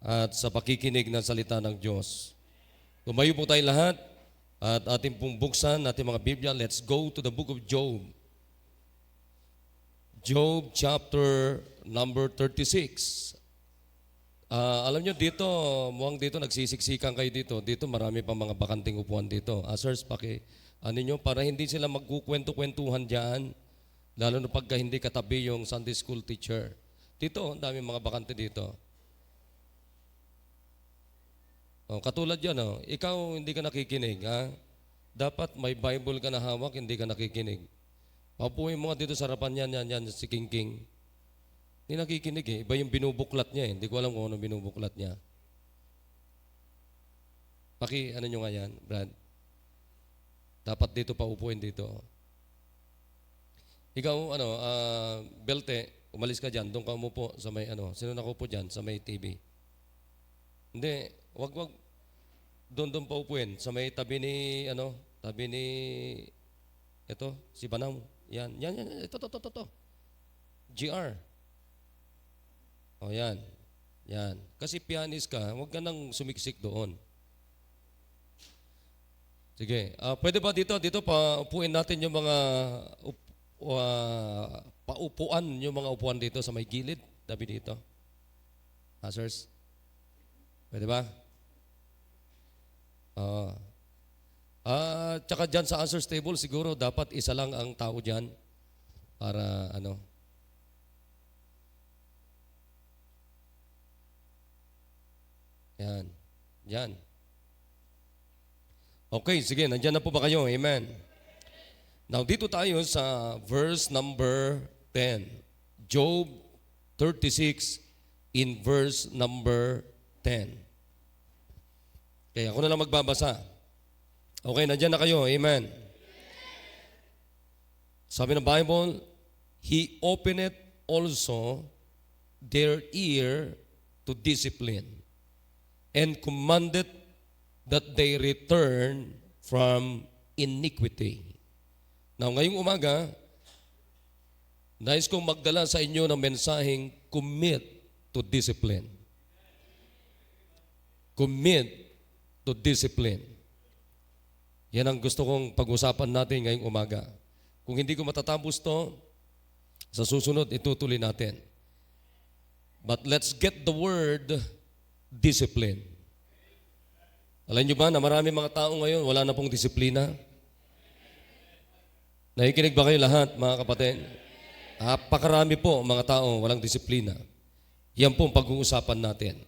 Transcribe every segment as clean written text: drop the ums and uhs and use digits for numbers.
at sa pakikinig ng salita ng Diyos. Tumayo po tayo lahat at ating pong buksan ating mga Biblia. Let's go to the book of Job. Job chapter number 36. Alam nyo dito, mukhang dito nagsisiksikan kayo dito. Dito marami pa mga bakanting upuan dito. Sirs, ano nyo, para hindi sila magkukwento-kwentuhan dyan, lalo na pagka hindi katabi yung Sunday school teacher. Dito, ang dami mga bakante dito. Katulad yan, ikaw hindi ka nakikinig. Dapat may Bible ka na hawak, hindi ka nakikinig. Papuhin mo nga dito sa harapan yan, si King King. Hindi nakikinig Iba yung binubuklat niya Hindi ko alam kung ano binubuklat niya. Ano nyo nga yan, Brad? Dapat dito paupuin dito. Ikaw, Belte, umalis ka dyan. Doon ka umupo sa may, sino nakupo dyan? Sa may TV. Hindi, wag. Doon paupuin. Sa may tabi ni, si Banaw. Yan. Ito. GR. Yan. Kasi pianist ka, huwag ka nang sumiksik doon. Sige. Pwede ba dito paupuin natin yung mga paupuan, yung mga upuan dito sa may gilid, tabi dito. Sirs? Pwede ba? Tsaka dyan sa answers table, siguro dapat isa lang ang tao dyan para Yan. Okay, sige, nandyan na po ba kayo? Amen. Now, dito tayo sa verse number 10. Job 36 in verse number 10. Kaya ako na lang magbabasa. Okay, nandyan na kayo. Amen. Sabi ng Bible, He openeth also their ear to discipline and commanded that they return from iniquity. Now, ngayong umaga, nais kong magdala sa inyo ng mensaheng commit to discipline. Commit to discipline. Yan ang gusto kong pag-usapan natin ngayong umaga. Kung hindi ko matatapos to, sa susunod, itutuloy natin. But let's get the word discipline. Alam nyo ba na marami mga tao ngayon, wala na pong disiplina? Nakikinig ba kayo lahat, mga kapatid? Napakarami po mga tao walang disiplina. Yan po ang pag-uusapan natin.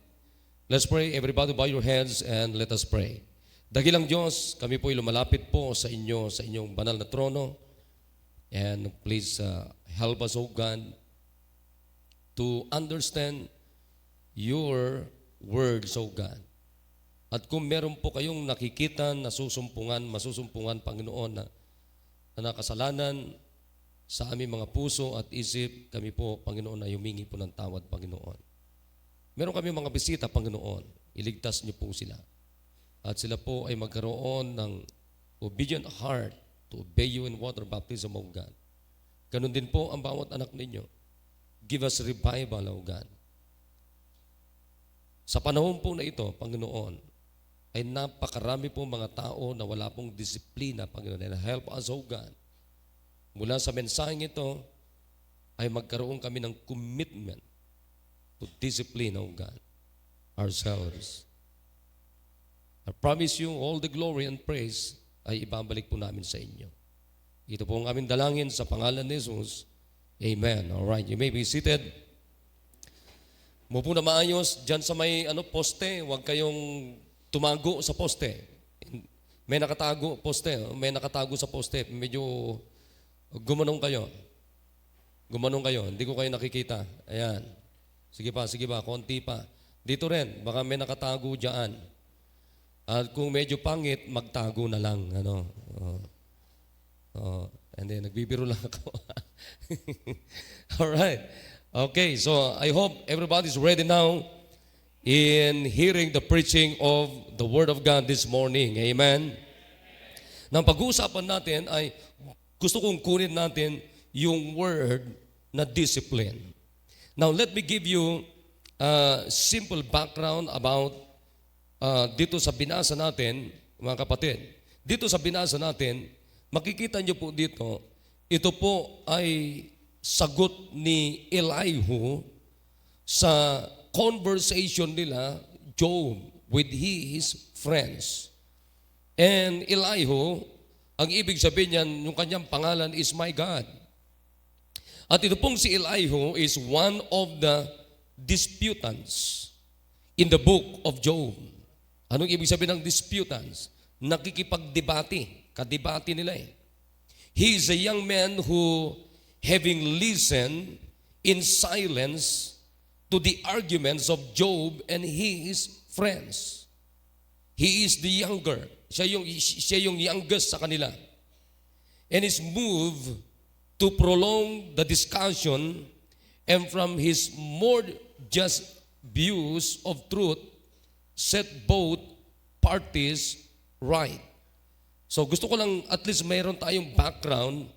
Let's pray. Everybody bow your heads and let us pray. Dakilang Diyos, kami po ay lumalapit po sa inyo, sa inyong banal na trono. And please help us, O God, to understand your words, O God. At kung meron po kayong nakikita na masusumpungan, Panginoon, na nakasalanan sa aming mga puso at isip, kami po, Panginoon, na humingi po ng tawad, Panginoon. Meron kami mga bisita, Panginoon. Iligtas niyo po sila. At sila po ay magkaroon ng obedient heart to obey you in water baptism, O God. Ganun din po ang bawat anak ninyo. Give us revival, O God. Sa panahon po na ito, Panginoon, ay napakarami po mga tao na wala pong disiplina, Panginoon. And help us, O God. Mula sa mensaheng ito, ay magkaroon kami ng commitment to discipline, O God, ourselves. I promise you, all the glory and praise ay ibabalik po namin sa inyo. Ito po ang aming dalangin sa pangalan ni Jesus. Amen. All right, you may be seated. Mupo na maayos dyan sa may poste. Huwag kayong tumago sa poste. May nakatago sa poste. Medyo gumanong kayo. Hindi ko kayo nakikita. Ayan. Sige pa, konti pa. Dito rin, baka may nakatago dyan. At kung medyo pangit, magtago na lang. Hindi, nagbibiro lang ako. Alright. Okay, so I hope everybody's ready now in hearing the preaching of the Word of God this morning. Amen? Nang pag-uusapan natin ay gusto kong kunin natin yung word na discipline. Now, let me give you simple background about dito sa binasa natin, mga kapatid. Dito sa binasa natin, makikita niyo po dito, ito po ay sagot ni Elihu sa conversation nila, Job, with his friends. And Elihu, ang ibig sabihin niyan, yung kanyang pangalan is my God. At ito pong si Elihu is one of the disputants in the book of Job. Anong ibig sabihin ng disputants? Nakikipagdebate. Kadebate nila eh. He is a young man who, having listened in silence to the arguments of Job and his friends. He is the younger. Siya yung youngest sa kanila. And is moved to prolong the discussion, and from his more just views of truth, set both parties right. So gusto ko lang at least mayroon tayong background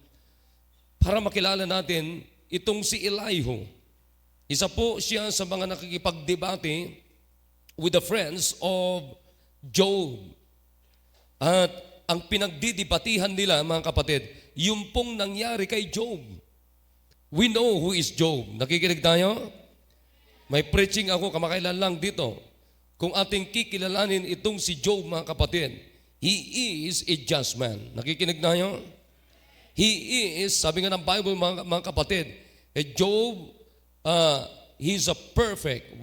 para makilala natin itong si Elihu. Isa po siya sa mga nakikipagdebate with the friends of Job. At ang pinagdidebatihan nila, mga kapatid, yung pong nangyari kay Job. We know who is Job. Nakikinig tayo? May preaching ako kamakailan lang dito. Kung ating kikilalanin itong si Job, mga kapatid, he is a just man. Nakikinig tayo? He is, sabi nga ng Bible, mga kapatid, Job, he is a perfect,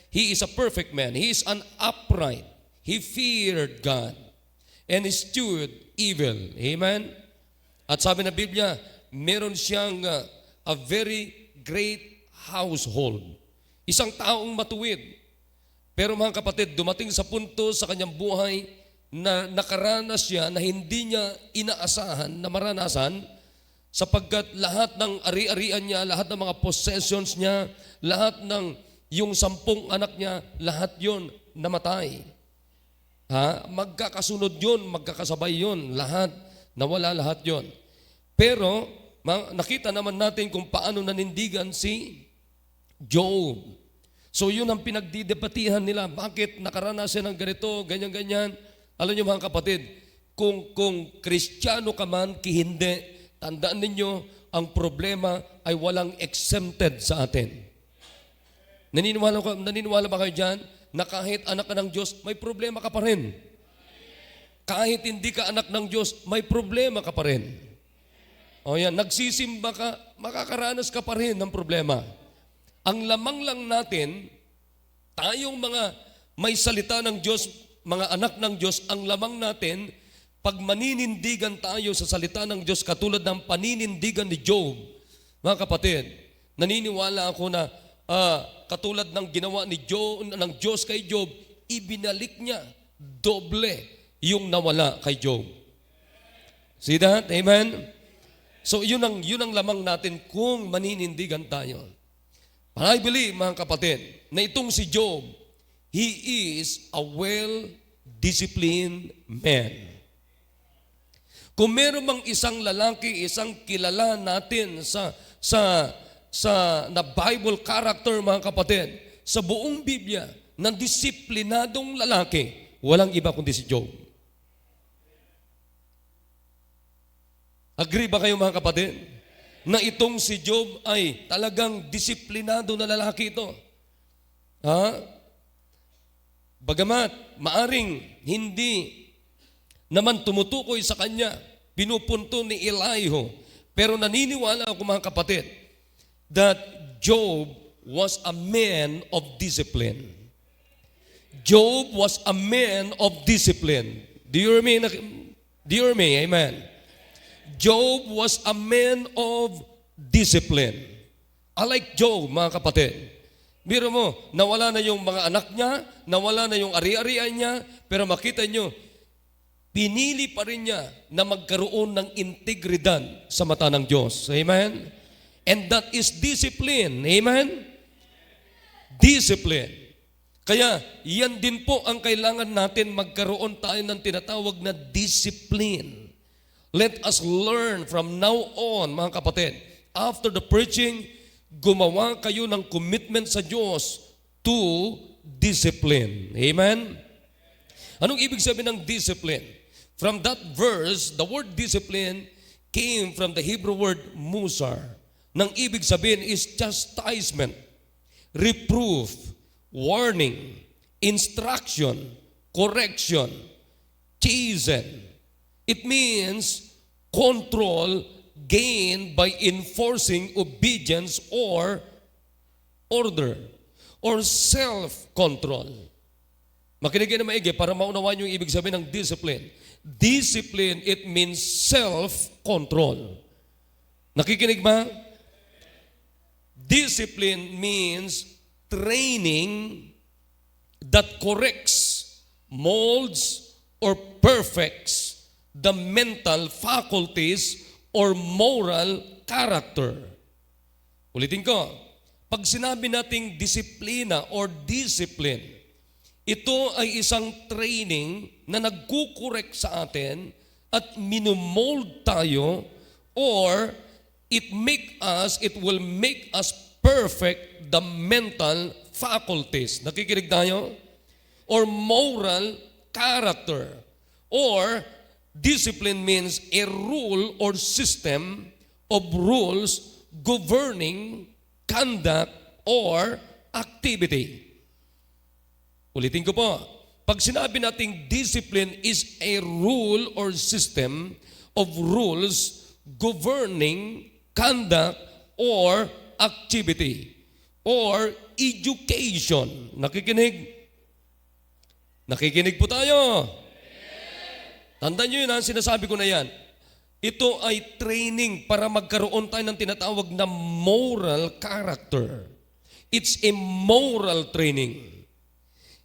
he is a perfect man. He is an upright. He feared God and eschewed evil. Amen? At sabi na Biblia, meron siyang a very great household. Isang taong matuwid. Pero mga kapatid, dumating sa punto sa kanyang buhay na nakaranas siya na hindi niya inaasahan na maranasan, sapagkat lahat ng ari-arian niya, lahat ng mga possessions niya, lahat ng yung 10 anak niya, lahat yon namatay. Magkakasunod yun, magkakasabay yun, lahat, nawala lahat yun. Pero, nakita naman natin kung paano nanindigan si Job. So yun ang pinagdidebatihan nila. Bakit nakaranas siya ng ganito, ganyan-ganyan? Alam niyo mga kapatid, kung Kristiyano ka man, hindi, tandaan ninyo, ang problema ay walang exempted sa atin. Naniniwala ba kayo dyan? Na kahit anak ka ng Diyos, may problema ka pa rin. Kahit hindi ka anak ng Diyos, may problema ka pa rin. O yan, nagsisimba ka, makakaranas ka pa rin ng problema. Ang lamang lang natin, tayong mga may salita ng Diyos, mga anak ng Diyos, ang lamang natin, pag maninindigan tayo sa salita ng Diyos, katulad ng paninindigan ni Job, mga kapatid, naniniwala ako na katulad ng ginawa ng Diyos kay Job, ibinalik niya doble yung nawala kay Job. See that? Amen? So yun ang lamang natin kung maninindigan tayo. But I believe, mga kapatid, na itong si Job, he is a well-disciplined man. Kung meron mang isang lalaki, isang kilala natin na Bible character, mga kapatid, sa buong Biblia, ng disiplinadong lalaki, walang iba kundi si Job. Agree ba kayo, mga kapatid? Na itong si Job ay talagang disiplinado na lalaki ito. Bagamat maaring hindi naman tumutukoy sa kanya, pinupunto ni Elihu, pero naniniwala ako, mga kapatid, that Job was a man of discipline. Job was a man of discipline. Do you hear me? Do you hear me? Amen. Job was a man of discipline. Unlike Job, mga kapatid. Biro mo, nawala na yung mga anak niya, nawala na yung ari-arian niya, pero makita nyo, pinili pa rin niya na magkaroon ng integridad sa mata ng Diyos. Amen? And that is discipline. Amen? Discipline. Kaya, yan din po ang kailangan natin, magkaroon tayo ng tinatawag na discipline. Let us learn from now on, mga kapatid. After the preaching, gumawa kayo ng commitment sa Diyos to discipline. Amen? Anong ibig sabihin ng discipline? From that verse, the word discipline came from the Hebrew word musar. Nang ibig sabihin is chastisement, reproof, warning, instruction, correction, chasten. It means control gained by enforcing obedience or order or self-control. Makinig kayo na maigi para maunawaan yung ibig sabihin ng discipline. Discipline, it means self-control. Nakikinig ba? Discipline means training that corrects, molds, or perfects the mental faculties or moral character. Ulitin ko, pag sinabi nating disiplina or discipline, ito ay isang training na nagkukorek sa atin at minumold tayo, or it will make us perfect the mental faculties. Nakikinig tayo? Or moral character. Or discipline means a rule or system of rules governing conduct or activity. Ulitin ko po. Pag sinabi nating discipline is a rule or system of rules governing conduct or activity or education. Nakikinig? Nakikinig po tayo. Tandaan nyo yun, ang sinasabi ko na yan. Ito ay training para magkaroon tayo ng tinatawag na moral character. It's a moral training.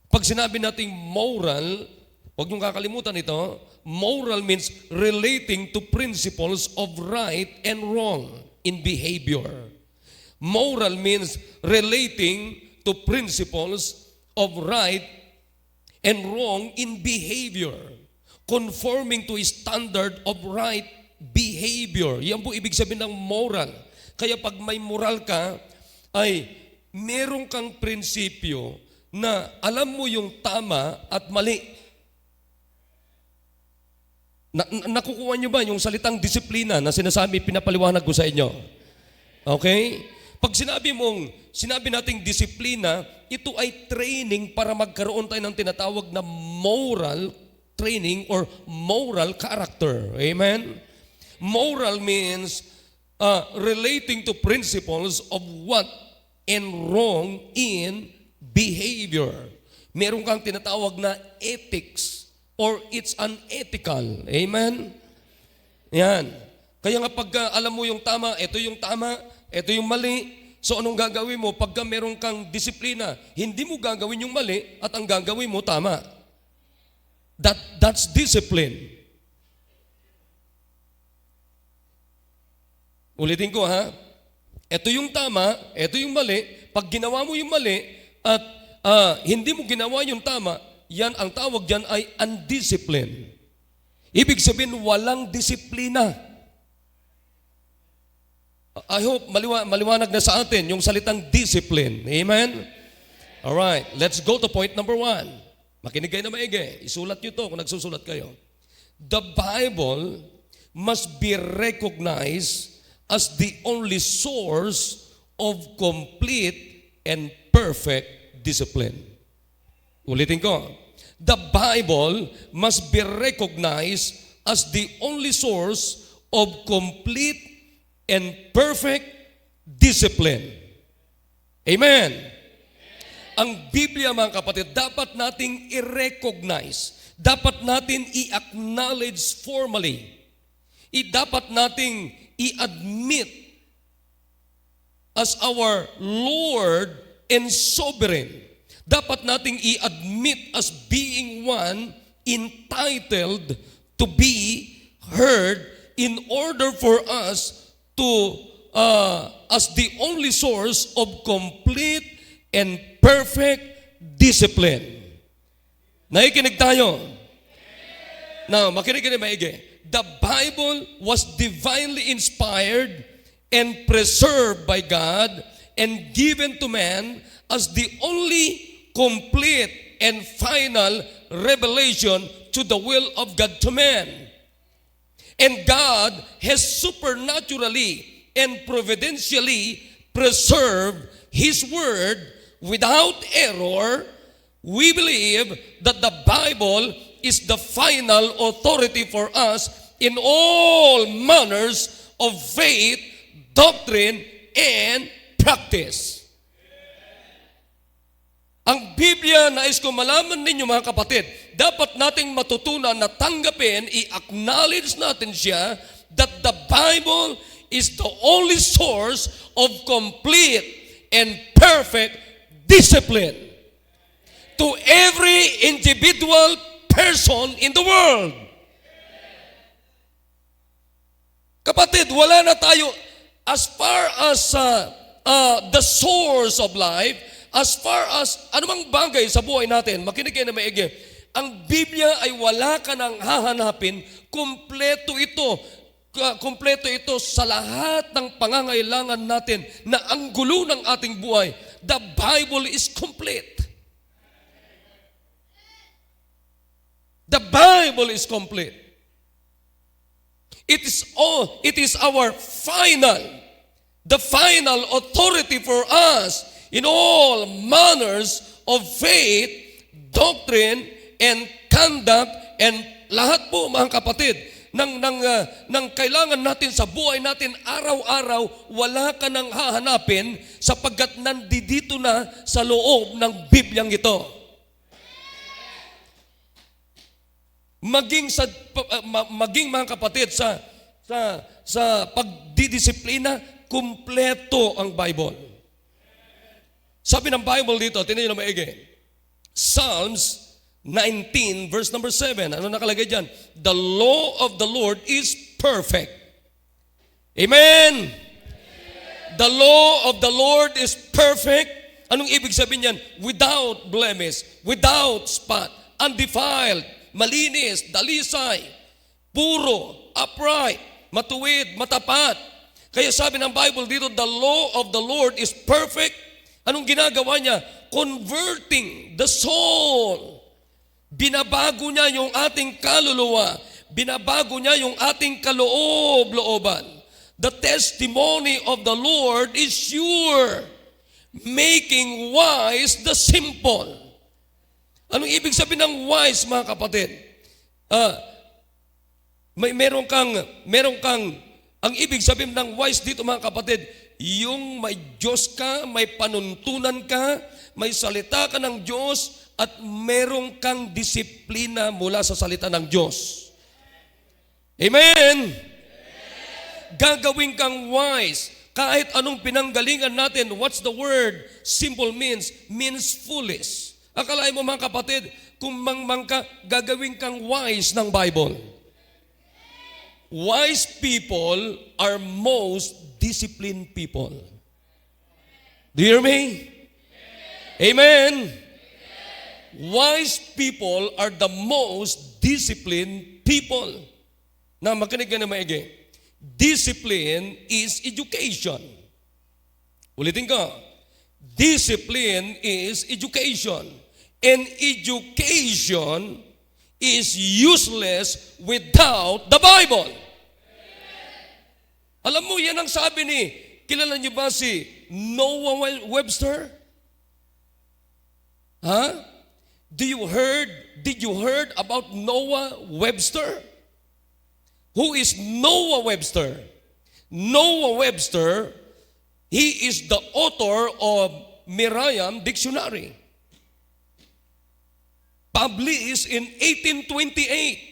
Pag sinabi nating moral, huwag niyong kakalimutan ito, moral means relating to principles of right and wrong in behavior. Moral means relating to principles of right and wrong in behavior. Conforming to a standard of right behavior. Yan po ibig sabihin ng moral. Kaya pag may moral ka, ay meron kang prinsipyo na alam mo yung tama at mali. Nakukuha nyo ba yung salitang disiplina na sinasabi, pinapaliwanag ko sa inyo? Okay? Pag sinabi nating disiplina, ito ay training para magkaroon tayo ng tinatawag na moral training or moral character. Amen? Moral means relating to principles of what and wrong in behavior. Meron kang tinatawag na ethics or it's unethical. Amen? Yan. Kaya nga pag alam mo yung tama, ito yung mali. So anong gagawin mo? Pagka meron kang disiplina, hindi mo gagawin yung mali at ang gagawin mo tama. That's discipline. Ulitin ko ha. Ito yung tama, ito yung mali. Pag ginawa mo yung mali at hindi mo ginawa yung tama, yan ang tawag dyan ay undisciplined. Ibig sabihin, walang disiplina. I hope maliwanag na sa atin yung salitang discipline. Amen? Alright, let's go to point number 1. Makinig kayo na maigi. Isulat nyo to kung nagsusulat kayo. The Bible must be recognized as the only source of complete and perfect discipline. Ulitin ko. The Bible must be recognized as the only source of complete and perfect discipline. Amen. Ang Biblia, mga kapatid, dapat nating i-recognize, dapat natin i-acknowledge formally, dapat nating i-admit as our Lord and Sovereign. Dapat nating i-admit as being one entitled to be heard in order for us to, as the only source of complete and perfect discipline. Nakikinig tayo? Now, makinig ka na maigi. The Bible was divinely inspired and preserved by God and given to man as the only complete and final revelation to the will of God to man. And God has supernaturally and providentially preserved His Word without error. We believe that the Bible is the final authority for us in all manners of faith, doctrine, and practice. Ang Biblia, nais ko malaman ninyo mga kapatid, dapat nating matutunan na tanggapin, i-acknowledge natin siya that the Bible is the only source of complete and perfect discipline to every individual person in the world. Kapatid, wala na tayo, as far as the source of life, as far as anumang bagay sa buhay natin, makinig kayo na maigi, ang Biblia ay wala ka nang hahanapin, kumpleto ito sa lahat ng pangangailangan natin na ang gulo ng ating buhay. The Bible is complete. The Bible is complete. It is our the final authority for us in all manners of faith, doctrine, and conduct, and lahat po mga kapatid, ng kailangan natin sa buhay natin araw-araw, wala ka nang hahanapin sapagkat nandito na sa loob ng Bibliang ito. Maging mga kapatid sa pagdidisiplina, kumpleto ang Bible. Sabi ng Bible dito, tinan nyo na maigi. Psalms 19 verse number 7. Ano nakalagay dyan? The law of the Lord is perfect. Amen! The law of the Lord is perfect. Anong ibig sabihin yan? Without blemish, without spot, undefiled, malinis, dalisay, puro, upright, matuwid, matapat. Kaya sabi ng Bible dito, the law of the Lord is perfect. Anong ginagawa niya? Converting the soul. Binabago niya yung ating kaluluwa. Binabago niya yung ating kaloob-looban. The testimony of the Lord is sure, making wise the simple. Anong ibig sabihin ng wise, mga kapatid? Meron kang, ang ibig sabihin ng wise dito, mga kapatid, yung may Diyos ka, may panuntunan ka, may salita ka ng Diyos, at meron kang disiplina mula sa salita ng Diyos. Amen? Gagawin kang wise. Kahit anong pinanggalingan natin, what's the word? Simple means foolish. Akalain mo mga kapatid, kung mangmang ka, gagawin kang wise ng Bible. Wise people are most disciplined people. Do you hear me? Amen. Wise people are the most disciplined people. Na makinig ka na maigi. Discipline is education. Ulitin ko. Discipline is education. And education is useless without the Bible. Alam mo, yan ang sabi ni, kilala niyo ba si Noah Webster? Huh? Did you heard about Noah Webster? Who is Noah Webster? Noah Webster, he is the author of Merriam Dictionary. Published in 1828.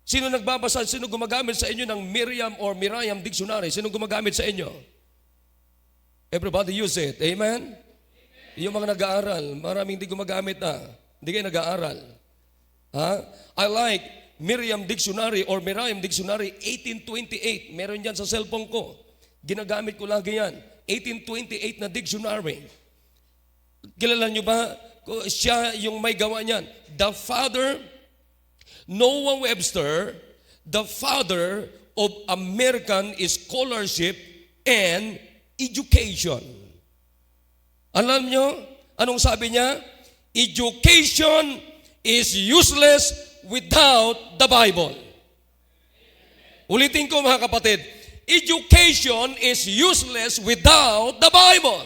Sino nagbabasa, sino gumagamit sa inyo ng Merriam Dictionary? Sino gumagamit sa inyo? Everybody use it. Amen? Yung mga nag-aaral, maraming hindi gumagamit na. Hindi kayo nag-aaral. I like Merriam Dictionary or Merriam Dictionary 1828. Meron yan sa cellphone ko. Ginagamit ko lagi yan. 1828 na dictionary. Kilala nyo ba? Siya yung may gawa niyan. The father, Noah Webster, the father of American scholarship and education. Alam nyo, anong sabi niya? Education is useless without the Bible. Ulitin ko mga kapatid, education is useless without the Bible.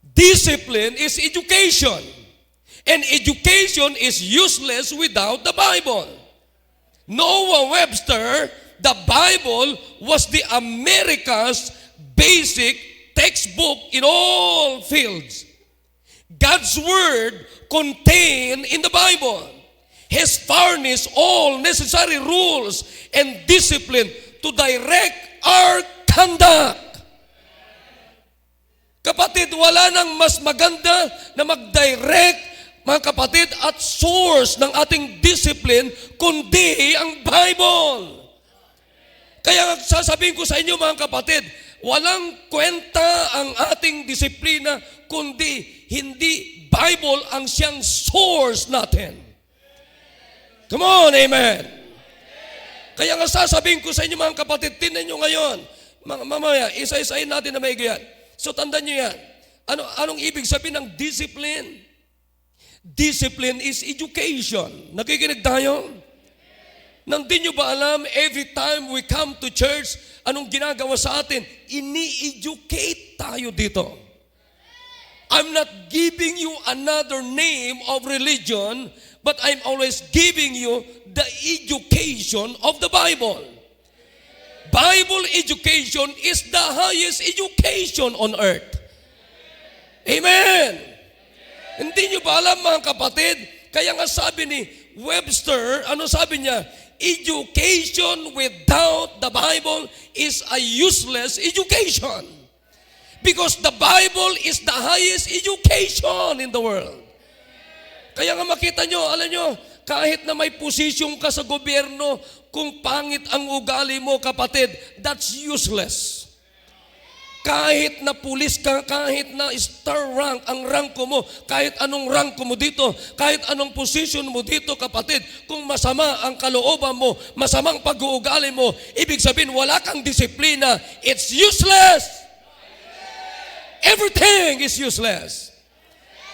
Discipline is education. And education is useless without the Bible. Noah Webster, the Bible was the America's basic textbook in all fields. God's Word contained in the Bible has furnished all necessary rules and discipline to direct our conduct. Kapatid, wala nang mas maganda na mag-direct, mga kapatid, at source ng ating discipline kundi ang Bible. Kaya sasabihin ko sa inyo mga kapatid, walang kwenta ang ating disiplina kundi hindi Bible ang siyang source natin. Come on, amen. Kaya nga sasabihin ko sa inyo mga kapatid, tingnan nyo ngayon, mamaya, isa-isahin natin na maigi yan. So tandaan nyo yan. Anong ibig sabihin ng discipline? Discipline is education. Nakikinig tayo? Nang di nyo ba alam, every time we come to church, anong ginagawa sa atin? Ini-educate tayo dito. I'm not giving you another name of religion, but I'm always giving you the education of the Bible. Bible education is the highest education on earth. Amen. Hindi nyo ba alam mga kapatid? Kaya nga sabi ni Webster, ano sabi niya? Education without the Bible is a useless education. Because the Bible is the highest education in the world. Kaya nga makita nyo, alam nyo, kahit na may posisyon ka sa gobyerno, kung pangit ang ugali mo, kapatid, that's useless. Kahit na pulis ka, kahit na star rank ang ranko mo, kahit anong ranko mo dito, kahit anong position mo dito, kapatid, kung masama ang kalooban mo, masamang pag-uugali mo, ibig sabihin wala kang disiplina, it's useless. Everything is useless.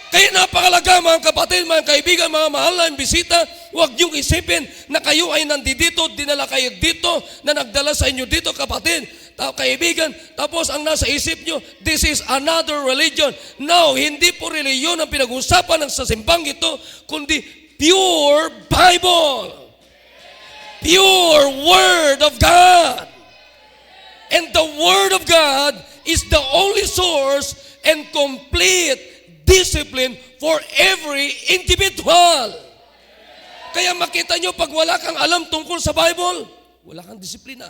Kaya napakalaga mga kapatid, mga kaibigan, mga mahal na bisita, huwag niyong isipin na kayo ay nandito, dinala kayo dito, na nagdala sa inyo dito, kapatid, kaibigan, tapos ang nasa isip nyo, this is another religion. No, hindi po reliyon ang pinag-usapan ng sa simbang ito, kundi pure Bible. Pure Word of God. And the Word of God is the only source and complete discipline for every individual. Kaya makita nyo, pag wala kang alam tungkol sa Bible, wala kang disiplina.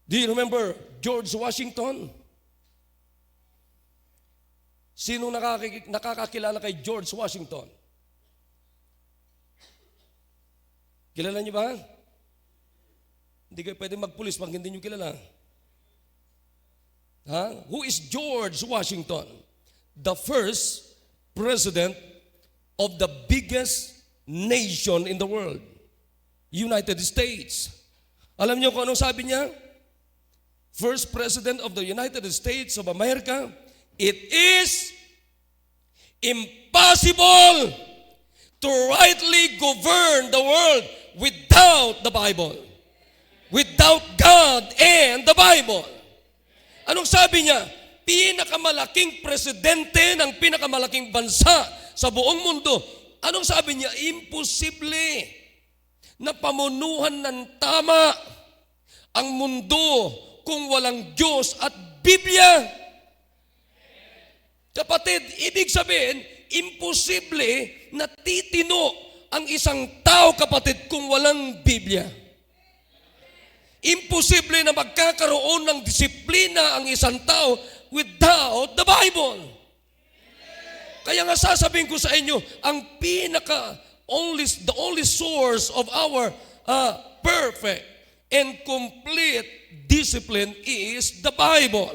Do you remember George Washington? Sino nakakakilala kay George Washington? Kilala niyo ba? Hindi kayo pwede magpulis pag hindi niyo kilala. Who is George Washington? The first president of the biggest nation in the world, United States. Alam niyo kung anong sabi niya? First president of the United States of America, it is impossible to rightly govern the world without the Bible. Without God and the Bible. Anong sabi niya? Pinakamalaking presidente ng pinakamalaking bansa sa buong mundo. Anong sabi niya? Imposible na pamunuhan ng tama ang mundo kung walang Diyos at Biblia. Kapatid, ibig sabihin, imposible na titino ang isang tao, kapatid, kung walang Biblia. Imposible na magkakaroon ng disiplina ang isang tao without the Bible. Kaya nga sasabihin ko sa inyo, ang the only source of our perfect and complete discipline is the Bible.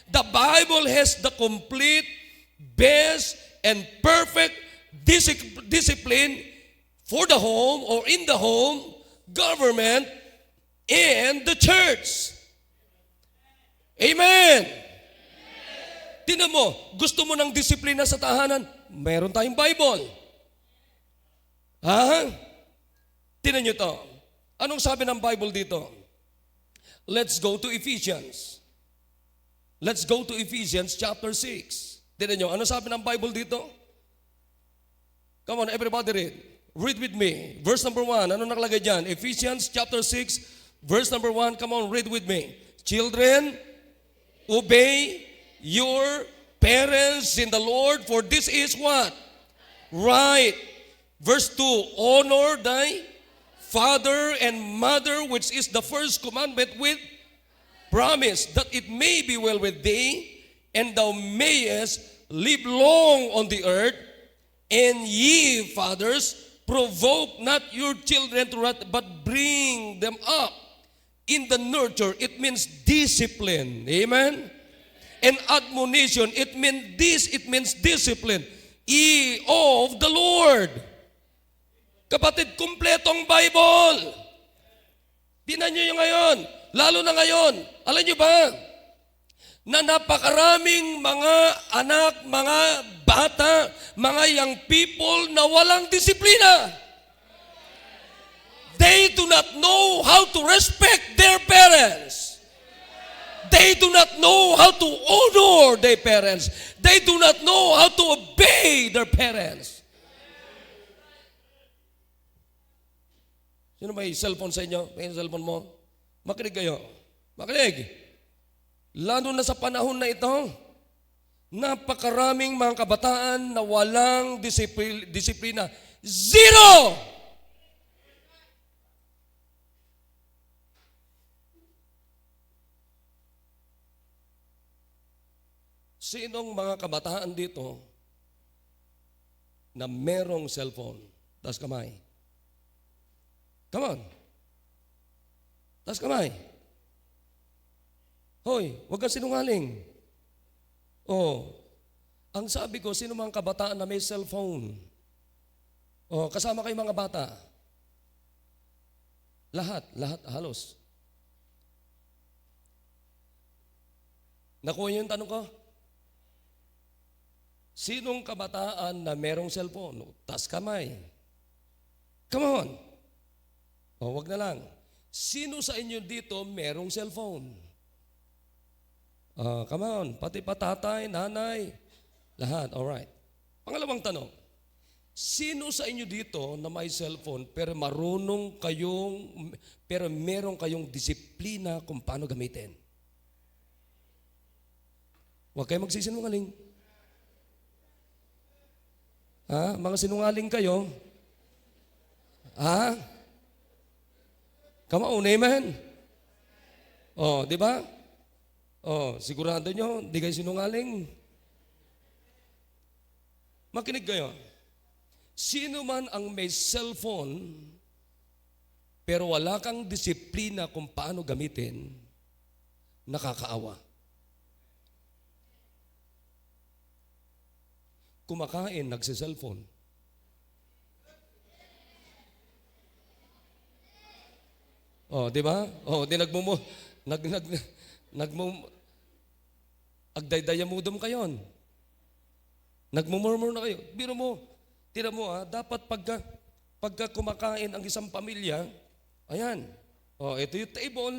The Bible has the complete, best, and perfect Discipline for the home or in the home, government, and the church. Amen. Tingnan mo, gusto mo ng disiplina sa tahanan? Meron tayong Bible. Ha? Tingnan nyo to. Anong sabi ng Bible dito? Let's go to Ephesians. Let's go to Ephesians chapter 6. Tingnan nyo, ano sabi ng Bible dito? Come on, everybody read. Read with me. Verse number 1. Ano nakalagay dyan? Ephesians chapter 6, verse number 1. Come on, read with me. Children, obey your parents in the Lord, for this is what? Right. Verse 2, honor thy father and mother, which is the first commandment with promise, that it may be well with thee, and thou mayest live long on the earth. And ye, fathers, provoke not your children to wrath, but bring them up in the nurture. It means discipline. Amen? And admonition, it means discipline. Of the Lord. Kapatid, kumpletong Bible. Tingnan nyo yung ngayon. Lalo na ngayon. Alam nyo ba? Na napakaraming mga anak, mga bata, mga young people na walang disiplina. They do not know how to respect their parents. They do not know how to honor their parents. They do not know how to obey their parents. Sino may cellphone sa inyo? May cellphone mo? Makinig kayo. Makinig. Lalo na sa panahon na ito, napakaraming mga kabataan na walang disiplina. Zero! Sinong mga kabataan dito na merong cellphone? Taas kamay. Come on. Taas kamay. Hoy, huwag kang sinungaling. Oh, ang sabi ko, sino mga kabataan na may cellphone? Oh, kasama kayo mga bata. Lahat, halos. Nakuha niyo yung tanong ko? Sinong kabataan na merong cellphone? Taas kamay. Come on. O, wag na lang. Sino sa inyo dito merong cellphone? Come on. Pati patatay, nanay, lahat. Alright. Pangalawang tanong. Sino sa inyo dito na may cellphone pero meron kayong disiplina kung paano gamitin? Huwag kayo magsisinungaling. Ha? Mga sinungaling kayo. Ha? Come on, amen? Oh, di ba? Oh, sigurado nyo, di kayo sinungaling. Makinig kayo. Sino man ang may cellphone, pero wala kang disiplina kung paano gamitin, nakakaawa. Kumakain, nagsiselfone. Oh, di ba? Oh, di agdaydayamudom kayo. Nagmumurmur na kayo. Biro mo, tira mo dapat pagka kumakain ang isang pamilya, ayan. Oh, ito yung table.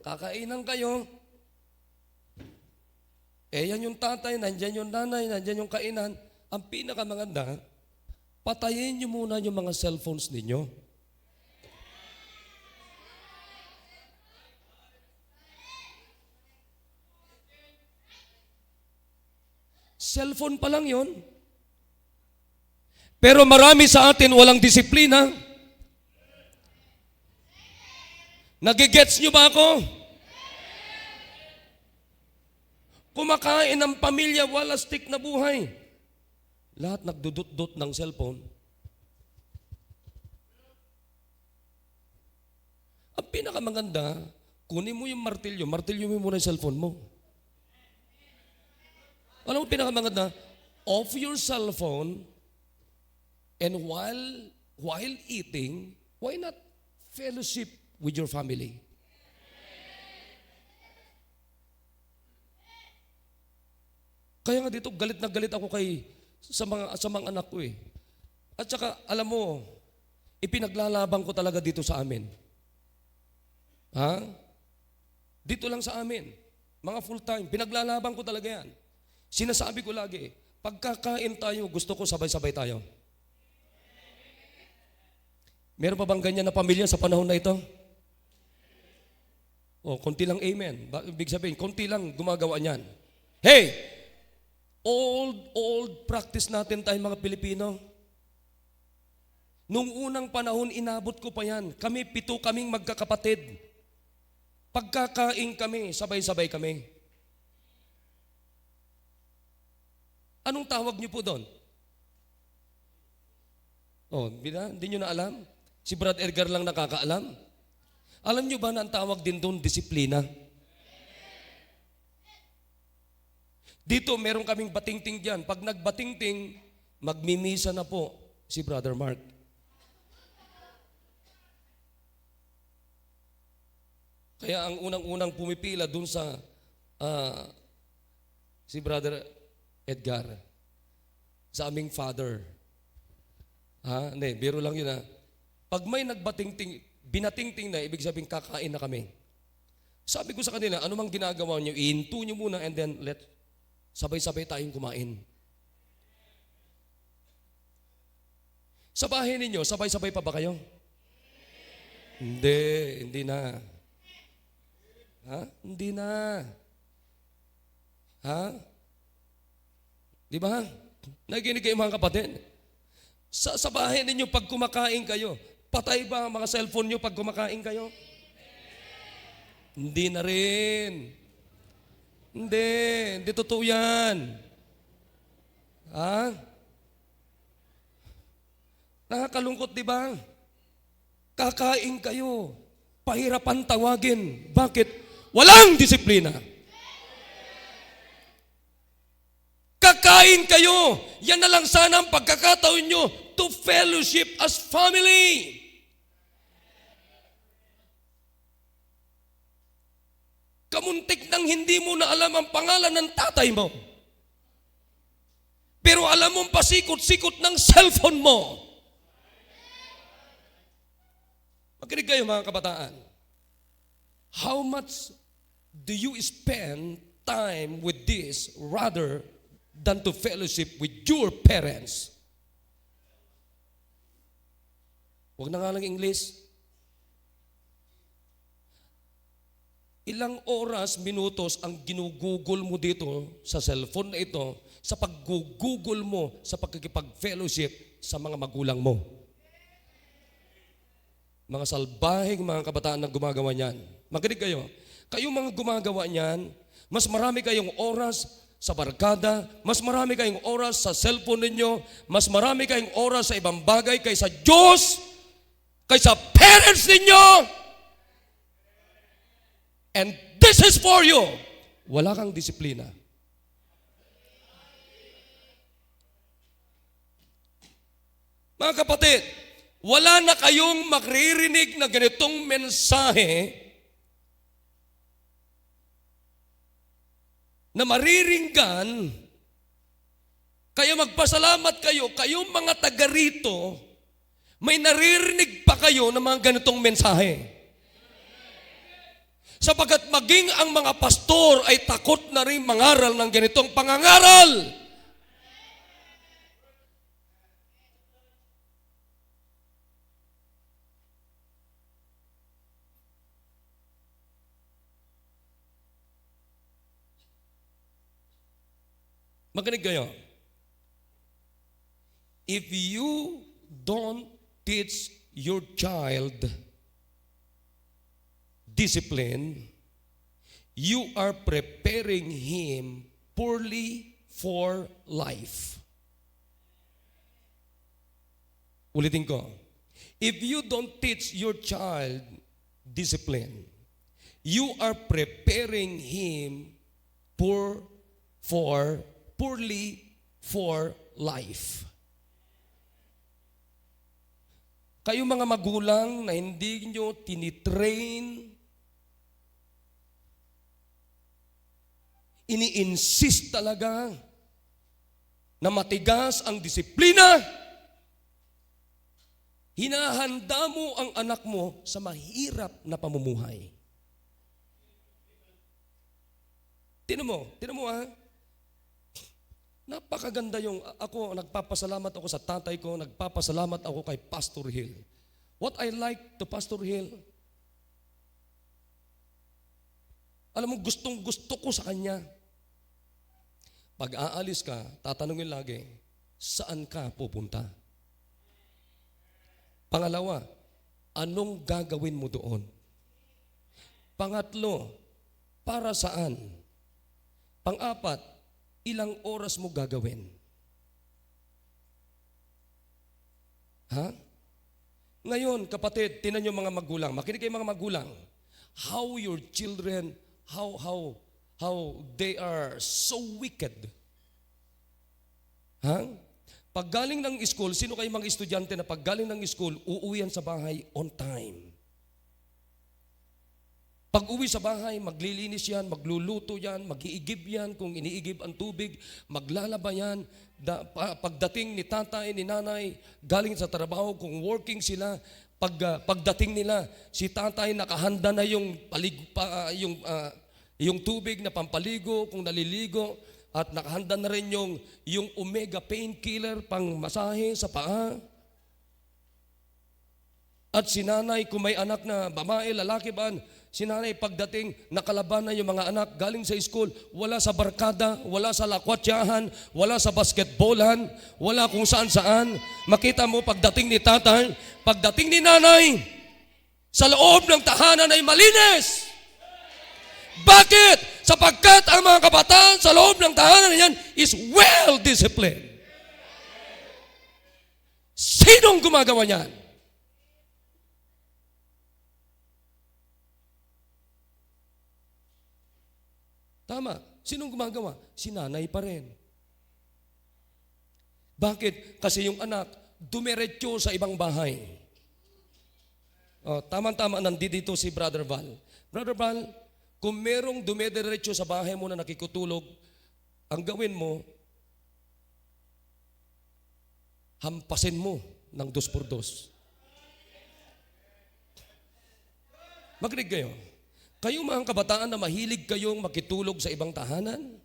Kakainan kayo. Yan yung tatay, nandyan yung nanay, nandyan yung kainan. Ang pinakamaganda, patayin nyo muna yung mga cellphones ninyo. Cellphone pa lang yon. Pero marami sa atin walang disiplina. Nagigets nyo ba ako? Kumakain ng pamilya, wala stick na buhay. Lahat nagdudot-dot ng cellphone. Ang pinakamaganda, kunin mo yung martilyo mo muna yung cellphone mo. Alam mo pinakamaganda? off your cell phone, and while eating, why not fellowship with your family? Kaya nga dito, galit na galit ako sa mga anak ko eh. At saka, alam mo, ipinaglalaban ko talaga dito sa amin. Ha? Dito lang sa amin. Mga full time, pinaglalaban ko talaga yan. Sinasabi ko lagi, pagkakain tayo, gusto ko sabay-sabay tayo. Meron pa bang ganyan na pamilya sa panahon na ito? Oh, konti lang amen. Ibig sabihin, konti lang gumagawa niyan. Hey! Old practice natin tayo mga Pilipino. Nung unang panahon, inabot ko pa yan. Kami, 7 kaming magkakapatid. Pagkakain kami, sabay-sabay kami. Anong tawag niyo po doon? Oh, hindi niyo na alam? Si Brad Edgar lang nakakaalam. Alam niyo ba na ang tawag din doon, disiplina? Dito, meron kaming batingting dyan. Pag nagbatingting, magmimisa na po si Brother Mark. Kaya ang unang-unang pumipila dun sa si Brother Edgar, sa aming father. Hindi, biro lang yun ha. Pag may nagbatingting, binatingting na, ibig sabihin kakain na kami. Sabi ko sa kanila, ano mang ginagawa nyo, ihinto nyo muna and then sabay-sabay tayong kumain. Sa bahay ninyo, sabay-sabay pa ba kayo? Hindi na. Hindi na. Di ba? Naginig kayo mga kapatid. Sa bahay ninyo, pag kumakain kayo, patay ba ang mga cellphone nyo pag kumakain kayo? Hindi na rin. Hindi totoo yan. Nakakalungkot, di ba? Kakain kayo, pahirapan tawagin. Bakit? Walang disiplina. Kakain kayo, yan na lang sana ang pagkakataon nyo to fellowship as family. Kamuntik nang hindi mo na alam ang pangalan ng tatay mo. Pero alam mo pasikot-sikot ng cellphone mo. Makinig kayo mga kabataan. How much do you spend time with this rather than to fellowship with your parents? Huwag na nga lang English. Ilang oras, minutos ang ginugugol mo dito sa cellphone na ito sa paggugugol mo sa pagkikipag-fellowship sa mga magulang mo. Mga salbahing mga kabataan na gumagawa niyan. Makinig kayo. Kayong mga gumagawa niyan, mas marami kayong oras sa barkada, mas marami kayong oras sa cellphone ninyo, mas marami kayong oras sa ibang bagay kaysa Diyos, kaysa parents ninyo. And this is for you. Wala kang disiplina. Mga kapatid, wala na kayong maririnig na ganitong mensahe na mariringgan, kaya magpasalamat kayo, kayong mga taga rito, may naririnig pa kayo ng mga ganitong mensahe. Sapagkat maging ang mga pastor ay takot na rin mangaral ng ganitong pangangaral. Makinig kayo. If you don't teach your child discipline, you are preparing him poorly for life. Ulitin ko. If you don't teach your child discipline, you are preparing him poorly for life. Kayo mga magulang na hindi nyo tinitrain, ini-insist talaga na matigas ang disiplina, hinahanda mo ang anak mo sa mahirap na pamumuhay. Tinan mo ha. Napakaganda nagpapasalamat ako sa tatay ko, nagpapasalamat ako kay Pastor Hill. What I like to Pastor Hill, alam mo, gustong-gusto ko sa kanya. Pag aalis ka, tatanungin lagi, saan ka pupunta? Pangalawa, anong gagawin mo doon? Pangatlo, para saan? Pang-apat, ilang oras mo gagawin? Ha? Ngayon, kapatid, tinan niyo mga magulang. Makinig kayo mga magulang. How your children, how they are so wicked. Ha? Pag galing ng school, sino kayo mga estudyante na pag galing ng school, uuwihan sa bahay on time? Pag uwi sa bahay, maglilinis yan, magluluto yan, mag-iigib yan, kung iniigib ang tubig, maglalaba yan. Pagdating ni tatay, ni nanay, galing sa trabaho, kung working sila, pagdating nila, si tatay nakahanda na yung tubig na pampaligo, kung naliligo, at nakahanda na rin yung omega painkiller pang masahe sa paa. At si nanay, kung may anak na babae, lalaki ba, si nanay pagdating, nakalaban na yung mga anak galing sa school, wala sa barkada, wala sa lakwatyahan, wala sa basketballan, wala kung saan-saan. Makita mo pagdating ni tatay, pagdating ni nanay, sa loob ng tahanan ay malinis. Bakit? Sapagkat ang mga kabataan sa loob ng tahanan na yan is well-disciplined. Sinong gumagawa niyan? Tama. Sinong gumagawa? Si nanay pa rin. Bakit? Kasi yung anak, dumiretso sa ibang bahay. Tama-tama, nandito si Brother Val. Brother Val, kung merong dumediretso sa bahay mo na nakikutulog, ang gawin mo, hampasin mo ng 2x2. Makinig kayo. Kayong mga kabataan na mahilig kayong makitulog sa ibang tahanan,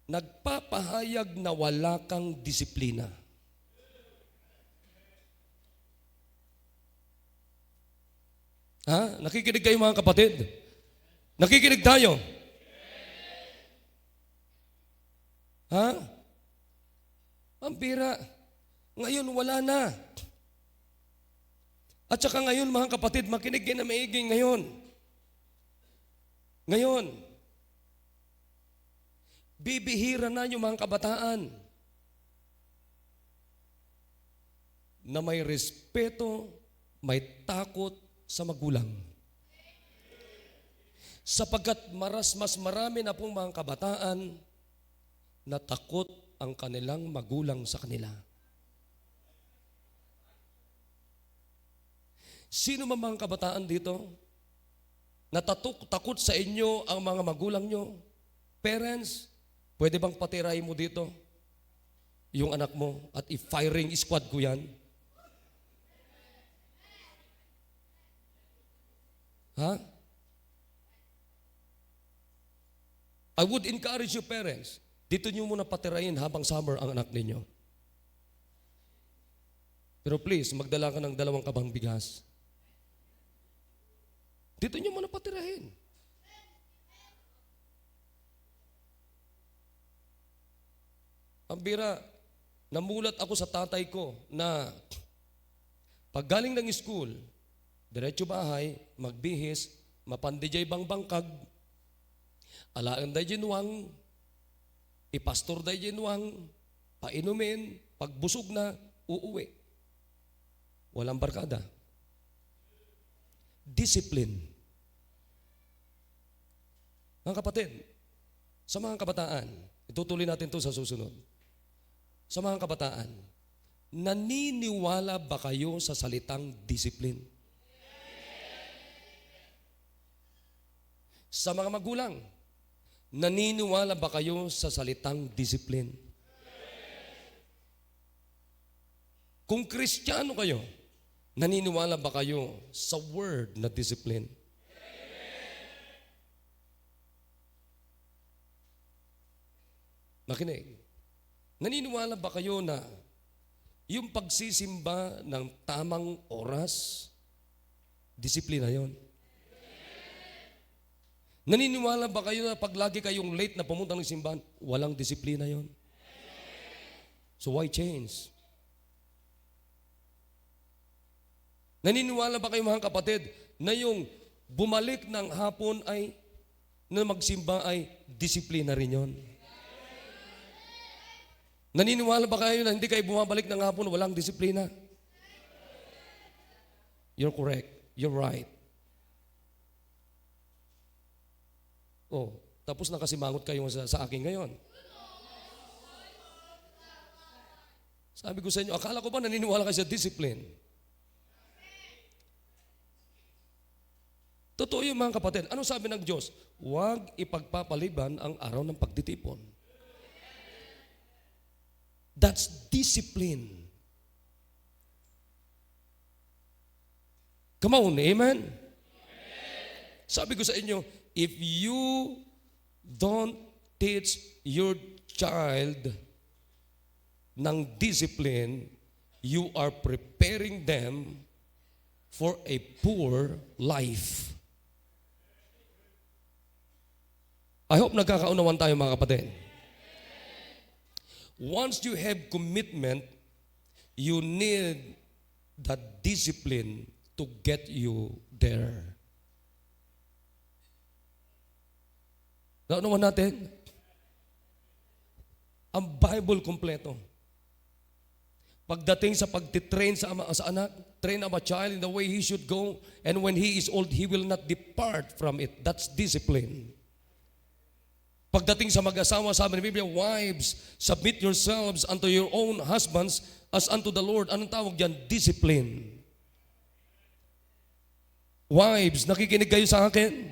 nagpapahayag na wala kang disiplina. Ha? Nakikinig kayo mga kapatid? Nakikinig tayo? Ha? Ang bira. Ngayon wala na. At saka ngayon mga kapatid, makinig kayo na maiging ngayon. Ngayon, bibihira na yung mga kabataan na may respeto, may takot sa magulang. Sapagkat mas marami na pong mga kabataan na takot ang kanilang magulang sa kanila. Sino man mga kabataan dito na takot sa inyo ang mga magulang nyo? Parents, pwede bang patirahin mo dito yung anak mo at i-firing squad ko yan? Ha? I would encourage you parents, dito nyo muna patirahin habang summer ang anak ninyo. Pero please, magdala ka ng 2 kabang bigas. Dito nyo muna patirahin. Ang bira, namulat ako sa tatay ko na pag galing ng school, diretso bahay, magbihis, mapandijay bang bangkag, alaan day ginuwang, ipastor day ginuwang, painumin, pagbusog na, uuwi. Walang barkada. Discipline. Mga kapatid, Sa mga kabataan, itutuloy natin ito sa susunod. Sa mga kabataan, naniniwala ba kayo sa salitang discipline? Sa mga magulang, naniniwala ba kayo sa salitang discipline? Kung Kristiyano kayo, naniniwala ba kayo sa word na discipline? Makinig. Naniniwala ba kayo na yung pagsisimba ng tamang oras, disiplina yon? Naniniwala ba kayo na pag lagi kayong late na pumunta ng simbahan, walang disiplina yon? So why change? Naniniwala ba kayo mga kapatid na yung bumalik ng hapon ay, na magsimba ay disiplina rin yon? Naniniwala ba kayo na hindi kayo bumabalik ng hapon walang disiplina? You're correct. You're right. Oh, tapos nakasimangot kayo sa akin ngayon. Sabi ko sa inyo, akala ko ba naniniwala kayo sa discipline? Totoo yung mga kapatid. Ano sabi ng Diyos? Huwag ipagpapaliban ang araw ng pagtitipon. That's discipline. Come on, amen? Sabi ko sa inyo, if you don't teach your child ng discipline, you are preparing them for a poor life. I hope nagkakaunawan tayo mga kapatid. Once you have commitment, you need that discipline to get you there. Naunawan natin? Ang Bible kompleto. Pagdating sa pagtitrain sa anak, train up a child in the way he should go, and when he is old, he will not depart from it. That's discipline. Pagdating sa mag-asawa, sabi ng Biblia, wives, submit yourselves unto your own husbands as unto the Lord. Anong tawag diyan? Discipline. Wives, nakikinig kayo sa akin?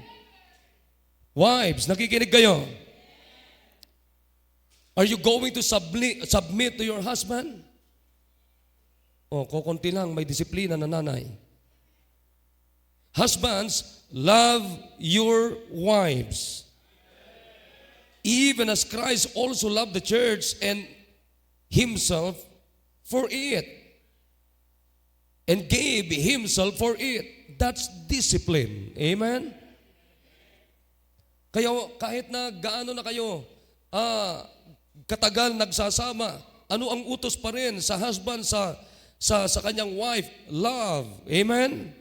Wives, nakikinig kayo? Are you going to submit to your husband? O, kukunti lang, may disiplina na nanay. Husbands, love your wives. Even as Christ also loved the church and himself for it. And gave himself for it. That's discipline. Amen? Kaya kahit na gaano na kayo katagal nagsasama, ano ang utos pa rin sa husband sa kanyang wife? Love. Amen?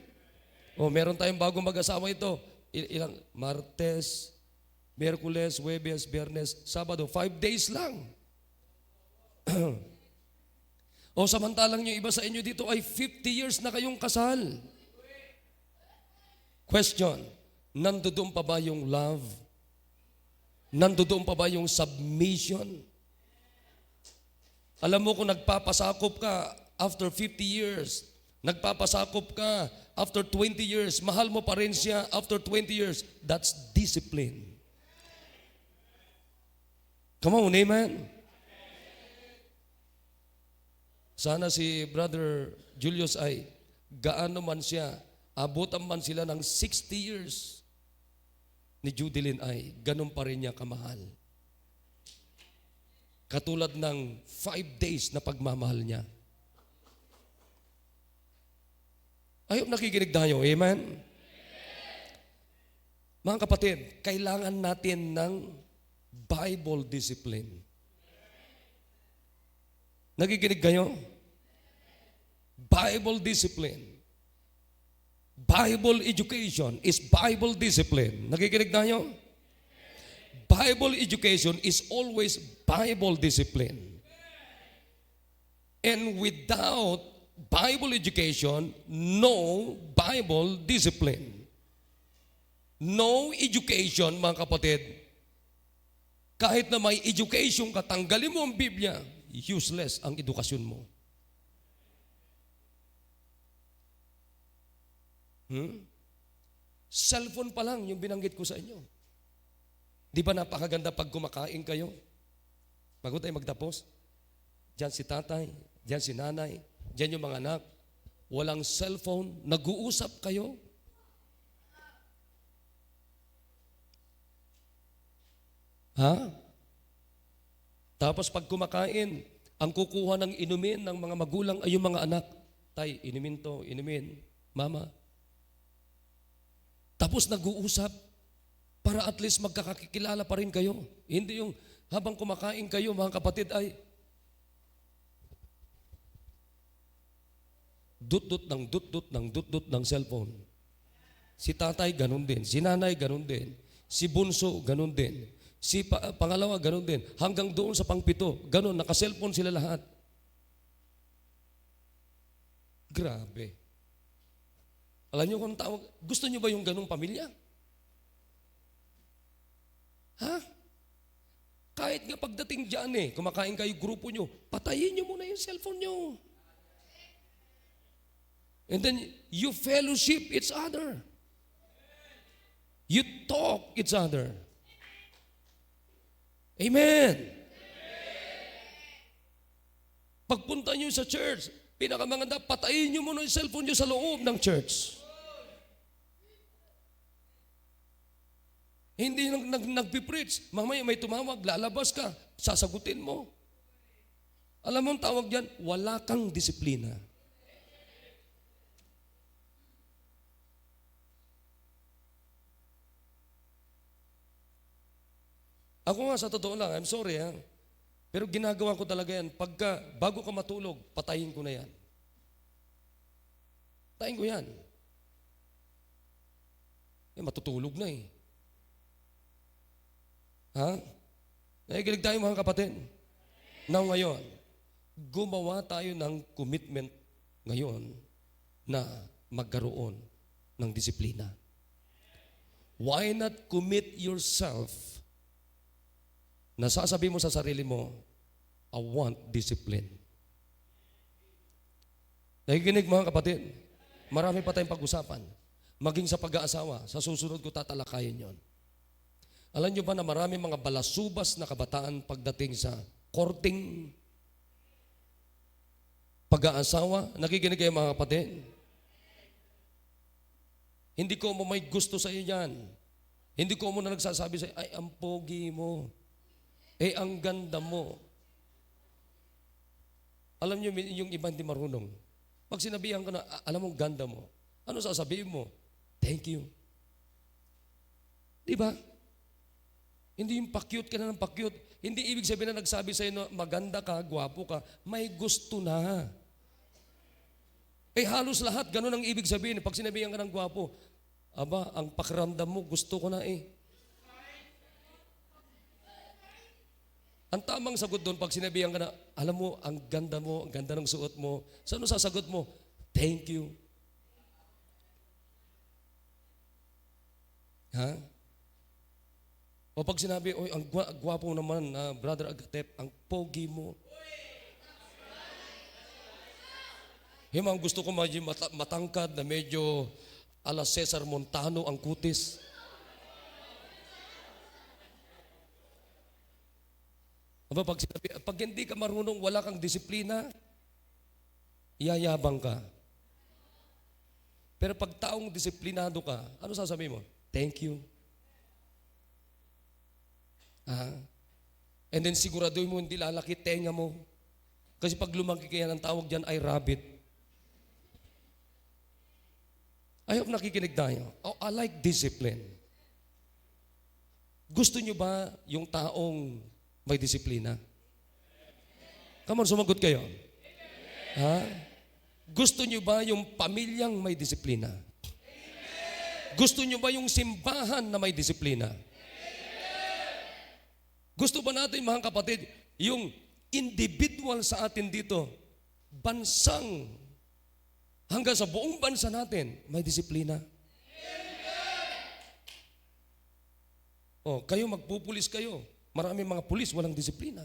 O, meron tayong bagong mag-asawa ito. Ilang Martes, Miyerkules, Huwebes, Biyernes, Sabado, 5 days lang. O samantalang yung iba sa inyo dito ay 50 years na kayong kasal. Question, nandoon pa ba yung love? Nandoon pa ba yung submission? Alam mo kung nagpapasakop ka after 50 years, nagpapasakop ka after 20 years, mahal mo pa rin siya after 20 years, that's discipline. Come on, amen? Sana si Brother Julius ay gaano man siya, abutan man sila ng 60 years ni Judilyn ay ganun pa rin niya kamahal. Katulad ng 5 days na pagmamahal niya. I hope nakikinig tayo, amen? Mga kapatid, kailangan natin ng Bible discipline. Nakikinig kayo? Bible discipline. Bible education is Bible discipline. Nakikinig tayo? Bible education is always Bible discipline. And without Bible education, no Bible discipline. No education, mga kapatid, Kahit na may education ka, tanggalin mo ang Biblia, useless ang edukasyon mo. Cellphone pa lang yung binanggit ko sa inyo. Di ba napakaganda pag kumakain kayo? Bago tayo magtapos, diyan si tatay, diyan si nanay, diyan yung mga anak, walang cellphone, nag-uusap kayo. Ha? Tapos pag kumakain, ang kukuha ng inumin ng mga magulang ay yung mga anak. Tay, inumin to, inumin. Mama. Tapos nag-uusap para at least magkakakilala pa rin kayo. Hindi yung habang kumakain kayo, mga kapatid, ay dut-dut ng cellphone. Si tatay, ganun din. Si nanay, ganun din. Si bunso, ganun din. Si pangalawa, ganun din. Hanggang doon sa pangpito, ganun, naka-cellphone sila lahat. Grabe. Alam niyo kung tawag, gusto niyo ba yung ganung pamilya? Ha? Kahit nga pagdating dyan kumakain kayo, grupo nyo, patayin nyo muna yung cellphone nyo. And then, you fellowship each other. You talk each other. Amen. Pagpunta nyo sa church, pinakamaganda, patayin nyo muna yung cellphone nyo sa loob ng church. Hindi nagpipreach. Mamaya may tumawag, lalabas ka, sasagutin mo. Alam mo ang tawag dyan, wala kang disiplina. Ako nga sa totoo lang, I'm sorry pero ginagawa ko talaga yan. Bago ka matulog, patayin ko na yan. Patayin ko yan. Matutulog na Ha? Nakikinig tayo mga kapatid. Now ngayon, gumawa tayo ng commitment ngayon na magkaroon ng disiplina. Why not commit yourself? Nasasabi mo sa sarili mo, I want discipline. Nakikinig mga kapatid, marami pa tayong pag-usapan. Maging sa pag-aasawa, sa susunod ko tatalakayin yon. Alam niyo ba na marami mga balasubas na kabataan pagdating sa courting, pag-aasawa? Nakikinig kayo mga kapatid? Hindi ko mo may gusto sa iyo yan. Hindi ko mo na nagsasabi sa iyo, ay, ang pogi mo. Ang ganda mo. Alam niyo, yung iba hindi marunong. Pag sinabihan ka na, alam mo, ganda mo. Ano sasabihin mo? Thank you. Diba? Hindi yung pa-cute ka na ng pa-cute. Hindi ibig sabihin na nagsabi sa'yo na maganda ka, gwapo ka, may gusto na. Halos lahat, ganun ang ibig sabihin. Pag sinabihan ka ng gwapo, aba, ang pakiramdam mo, gusto ko na Ang tamang sagot doon, pag sinabihan ka na, alam mo, ang ganda ng suot mo, saan sasagot mo? Thank you. Ha? O pag sinabi, oy, ang gwapo naman, Brother Agatep, ang pogi mo. Ang gusto ko medyo matangkad na medyo ala Cesar Montano ang kutis. Aba, pag hindi ka marunong, wala kang disiplina, yayabang ka. Pero pag taong disiplinado ka, ano sasabihin mo? Thank you. And then siguraduhin mo hindi lalaki tenga mo. Kasi pag lumaki kaya ng tawag dyan ay rabbit. I hope nakikinig tayo. I like discipline. Gusto nyo ba yung taong may disiplina? Come on, sumagot kayo. Gusto nyo ba yung pamilyang may disiplina? Gusto nyo ba yung simbahan na may disiplina? Gusto ba natin, mga kapatid, yung individual sa atin dito, bansang, hanggang sa buong bansa natin, may disiplina? Kayo magpupulis kayo, Maraming mga pulis walang disiplina.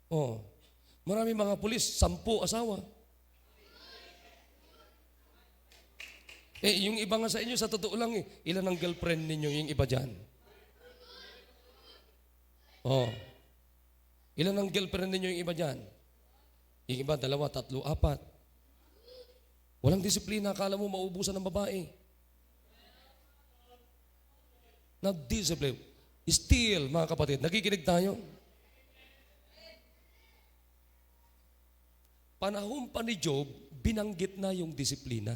Oh, maraming mga pulis, 10 asawa. Yung iba nga sa inyo, sa totoo lang ilan ang girlfriend ninyo, yung iba dyan? Oh, ilan ang girlfriend ninyo, yung iba dyan? Yung iba, 2, 3, 4. Walang disiplina, akala mo maubusan ng babae. Nag-discipline. Still, mga kapatid, nakikinig tayo. Panahon pa ni Job, binanggit na yung disiplina.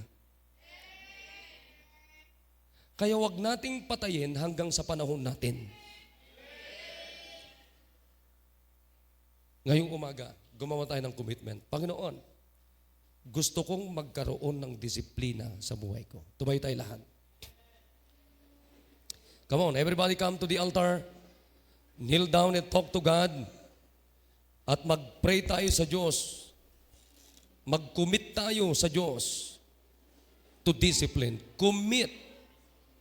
Kaya wag nating patayin hanggang sa panahon natin. Ngayong umaga, gumawa tayo ng commitment. Panginoon, gusto kong magkaroon ng disiplina sa buhay ko. Tumayo tayo lahat. Come on, everybody come to the altar. Kneel down and talk to God. At mag-pray tayo sa Diyos. Mag-commit tayo sa Diyos to discipline. Commit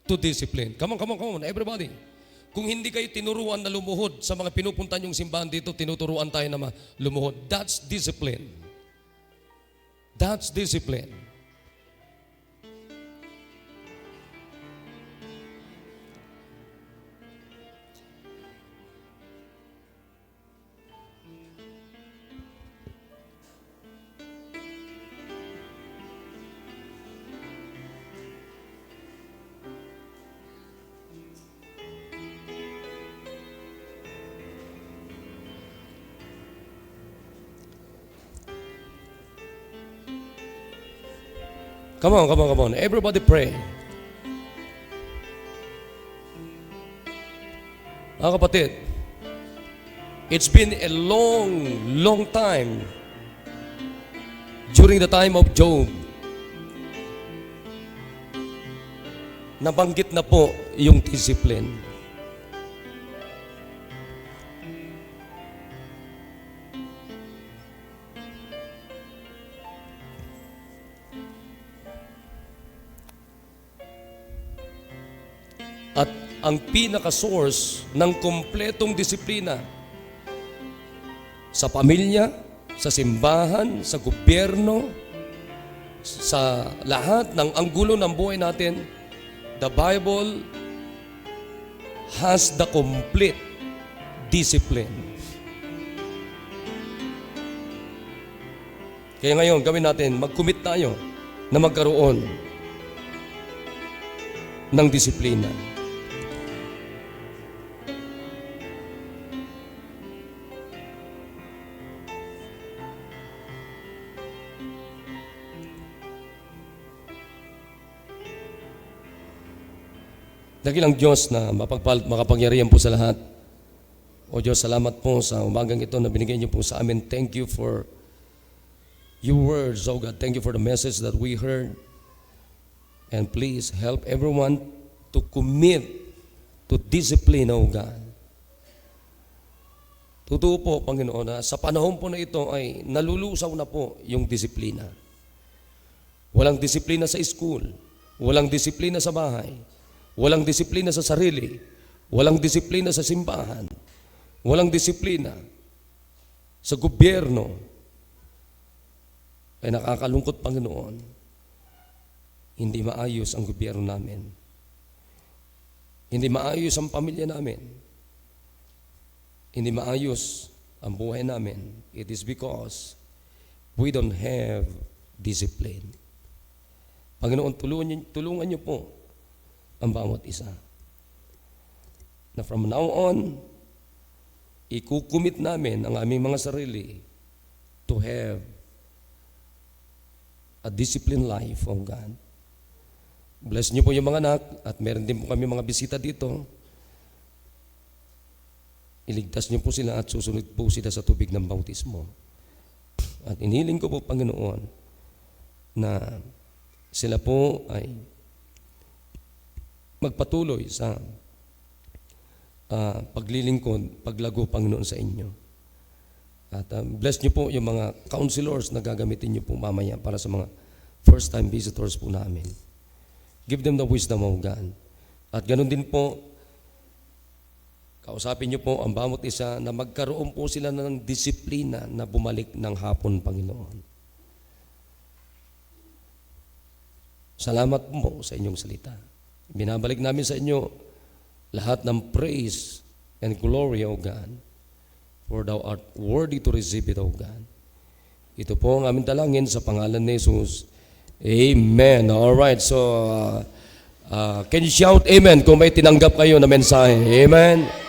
to discipline. Come on, everybody. Kung hindi kayo tinuruan na lumuhod sa mga pinupunta niyong simbahan dito, tinuturuan tayo na lumuhod. That's discipline. That's discipline. Come on. Everybody pray. Mga kapatid, it's been a long time during the time of Job. Nabanggit na po yung discipline. At ang pinaka-source ng kumpletong disiplina sa pamilya, sa simbahan, sa gobyerno, sa lahat ng anggulo ng buhay natin, the Bible has the complete discipline. Kaya ngayon, gawin natin, mag-commit tayo na magkaroon ng disiplina. Dakilang Diyos na makapangyarihan po sa lahat. O Diyos, salamat po sa umagang ito na binigay niyo po sa amin. Thank you for your words, oh God. Thank you for the message that we heard. And please help everyone to commit to discipline, oh God. Totoo po, Panginoon, na sa panahon po na ito ay nalulusaw na po yung disiplina. Walang disiplina sa school. Walang disiplina sa bahay. Walang disiplina sa sarili. Walang disiplina sa simbahan. Walang disiplina sa gobyerno. Ay nakakalungkot, Panginoon. Hindi maayos ang gobyerno namin. Hindi maayos ang pamilya namin. Hindi maayos ang buhay namin. It is because we don't have discipline. Panginoon, tulungan niyo po ang bawat isa. Na from now on, ikukumit namin ang aming mga sarili to have a disciplined life, oh God. Bless niyo po yung mga anak at meron din po kami mga bisita dito. Iligtas niyo po sila at susunod po sila sa tubig ng bautismo. At inihiling ko po, Panginoon, na sila po ay magpatuloy sa paglilingkod, paglago, Panginoon, sa inyo. At bless niyo po yung mga counselors na gagamitin niyo po mamaya para sa mga first-time visitors po namin. Give them the wisdom of God. At ganun din po, kausapin niyo po ang bawat isa na magkaroon po sila ng disiplina na bumalik ng hapon, Panginoon. Salamat po sa inyong salita. Binabalik namin sa inyo lahat ng praise and glory, O God, for Thou art worthy to receive it, O God. Ito po ang aming dalangin sa pangalan ni Jesus. Amen. All right. So, can you shout amen kung may tinanggap kayo na mensahe? Amen.